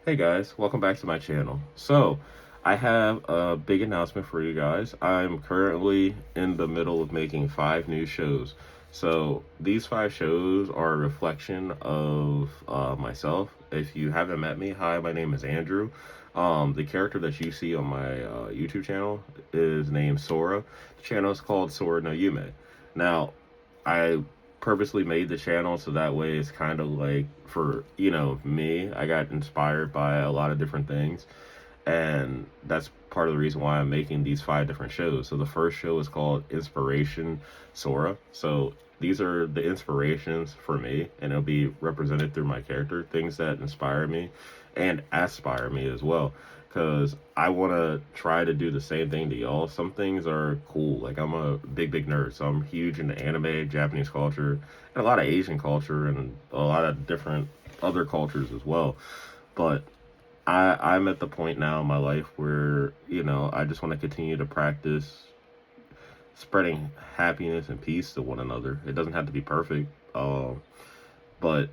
Hey guys, welcome back to my channel. So, I have a big announcement for you guys. I'm currently in the middle of making 5 new shows. So, these 5 shows are a reflection of myself. If you haven't met me, hi, my name is Andrew. The character that you see on my YouTube channel is named Sora. The channel is called Sora no Yume. Now, I purposely made the channel so that way it's kind of like for me. I got inspired by a lot of different things, and that's part of the reason why I'm making these 5 different shows. So the first show is called Inspiration Sora. So these are the inspirations for me, and it'll be represented through my character, things that inspire me and aspire me as well. Because I want to try to do the same thing to y'all. Some things are cool. Like, I'm a big nerd, so I'm huge into anime, Japanese culture, and a lot of Asian culture, and a lot of different other cultures as well. But I'm at the point now in my life where, I just want to continue to practice spreading happiness and peace to one another. It doesn't have to be perfect, but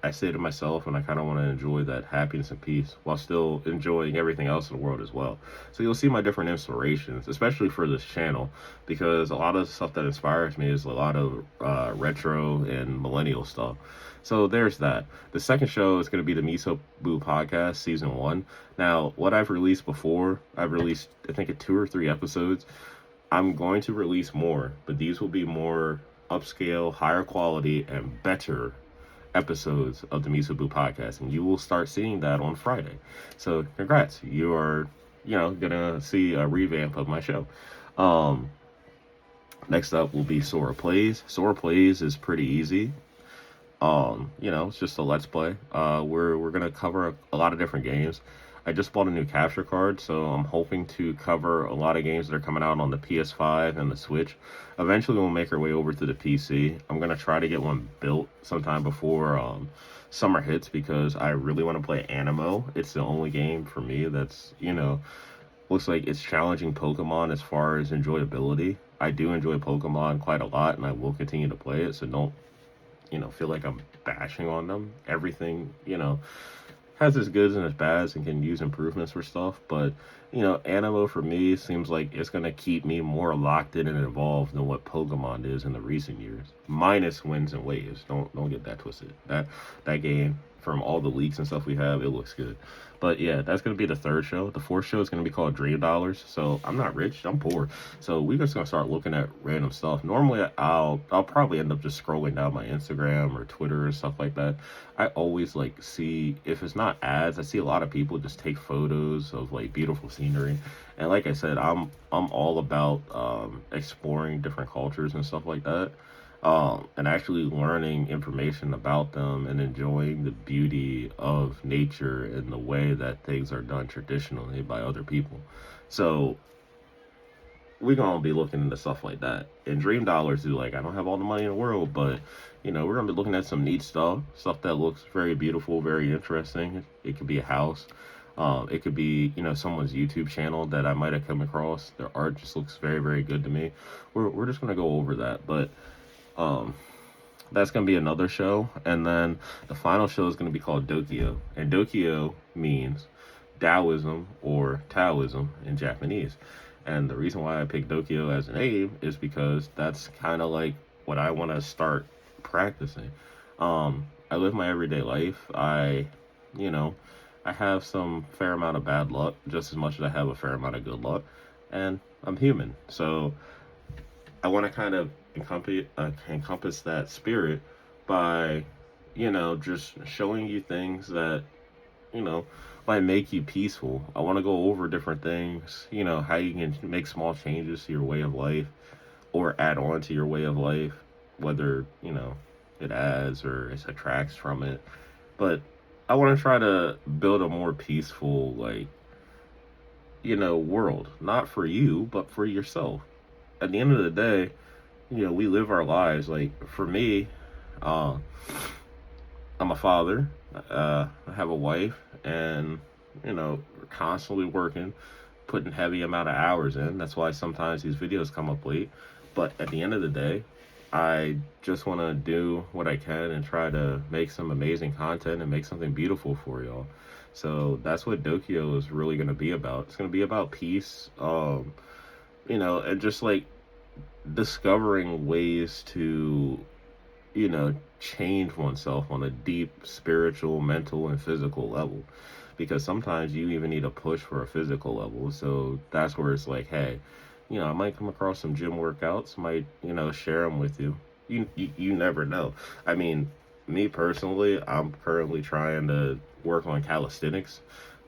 I say to myself, and I kind of want to enjoy that happiness and peace while still enjoying everything else in the world as well. So you'll see my different inspirations, especially for this channel, because a lot of the stuff that inspires me is a lot of retro and millennial stuff. So there's that. The second show is going to be the Miso Boo podcast, season 1. Now, what I've released before, I've released, I think, 2 or 3 episodes. I'm going to release more, but these will be more upscale, higher quality, and better episodes of the Miso Boo podcast, and you will start seeing that on Friday. So congrats, you are, gonna see a revamp of my show. Um, Next up will be Sora Plays. Sora Plays is pretty easy. It's just a let's play. We're gonna cover a lot of different games. I just bought a new capture card, so I'm hoping to cover a lot of games that are coming out on the PS5 and the Switch. Eventually, we'll make our way over to the PC. I'm gonna try to get one built sometime before summer hits because I really want to play Animo. It's the only game for me that's looks like it's challenging Pokemon as far as enjoyability. I do enjoy Pokemon quite a lot, and I will continue to play it. So don't feel like I'm bashing on them. Everything, has its goods and its bads and can use improvements for stuff. But, Animo for me seems like it's going to keep me more locked in and involved than what Pokemon is in the recent years. Minus winds and waves. Don't get that twisted. That game, from all the leaks and stuff we have, it looks good. But yeah, that's gonna be the third show. The fourth show is gonna be called Dream Dollars. So I'm not rich, I'm poor. So we're just gonna start looking at random stuff. Normally I'll probably end up just scrolling down my Instagram or Twitter and stuff like that. I always like see, if it's not ads, I see a lot of people just take photos of like beautiful scenery. And like I said, I'm all about exploring different cultures and stuff like that, and actually learning information about them and enjoying the beauty of nature and the way that things are done traditionally by other people. So we're gonna be looking into stuff like that. And Dream Dollars is like, I don't have all the money in the world, but we're gonna be looking at some neat stuff that looks very beautiful, very interesting. It could be a house. It could be, someone's YouTube channel that I might have come across. Their art just looks very, very good to me. We're just gonna go over that, but um, that's gonna be another show, and then the final show is gonna be called Dokyo, and Dokyo means Taoism or Taoism in Japanese. And the reason why I picked Dokyo as a name is because that's kind of like what I want to start practicing. I live my everyday life. You know, I have some fair amount of bad luck, just as much as I have a fair amount of good luck, and I'm human. So I want to kind of encompass that spirit by, just showing you things that, you know, might make you peaceful. I want to go over different things, how you can make small changes to your way of life or add on to your way of life, whether, it adds or it subtracts from it. But I want to try to build a more peaceful, like, world, not for you, but for yourself. At the end of the day, we live our lives. Like, for me, uh, I'm a father. I have a wife, and we're constantly working, putting heavy amount of hours in. That's why sometimes these videos come up late. But at the end of the day, I just want to do what I can and try to make some amazing content and make something beautiful for y'all. So that's what Dokio is really going to be about. It's going to be about peace, and just like discovering ways to, change oneself on a deep spiritual, mental, and physical level. Because sometimes you even need a push for a physical level. So that's where it's like, hey, I might come across some gym workouts, might, share them with you. You never know. I mean, me personally, I'm currently trying to work on calisthenics,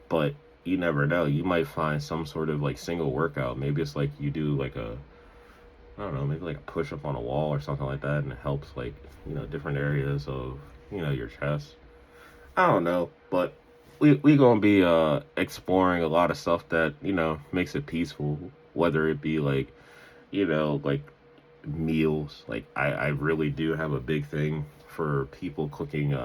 but you never know. You might find some sort of like single workout. Maybe it's like you do like I don't know, maybe like a push up on a wall or something like that, and it helps like, different areas of, your chest. I don't know, but we gonna be exploring a lot of stuff that, makes it peaceful, whether it be like, like meals. Like I really do have a big thing for people cooking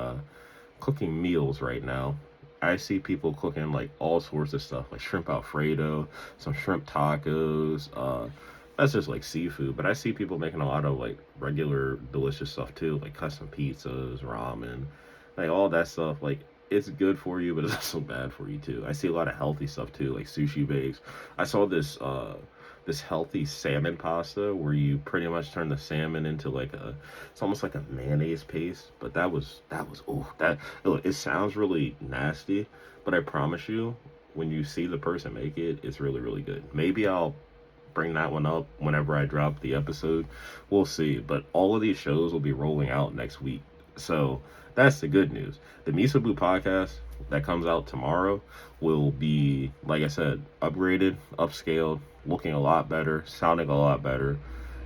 meals right now. I see people cooking like all sorts of stuff, like shrimp Alfredo, some shrimp tacos. That's just like seafood, but I see people making a lot of like regular delicious stuff too, like custom pizzas, ramen, like all that stuff. Like it's good for you, but it's also bad for you too. I see a lot of healthy stuff too, like sushi bakes. I saw this healthy salmon pasta where you pretty much turn the salmon into like it's almost like a mayonnaise paste, but it sounds really nasty, but I promise you, when you see the person make it, it's really, really good. Maybe I'll bring that one up whenever I drop the episode. We'll see. But all of these shows will be rolling out next week. So that's the good news. The Misabu podcast that comes out tomorrow will be, like I said, upgraded, upscaled, looking a lot better, sounding a lot better.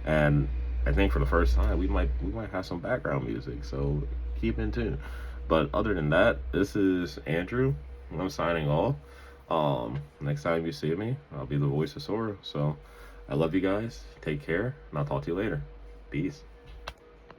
And I think for the first time we might have some background music. So keep in tune. But other than that, this is Andrew. I'm signing off. Next time you see me, I'll be the voice of Sora. So I love you guys. Take care, and I'll talk to you later. Peace.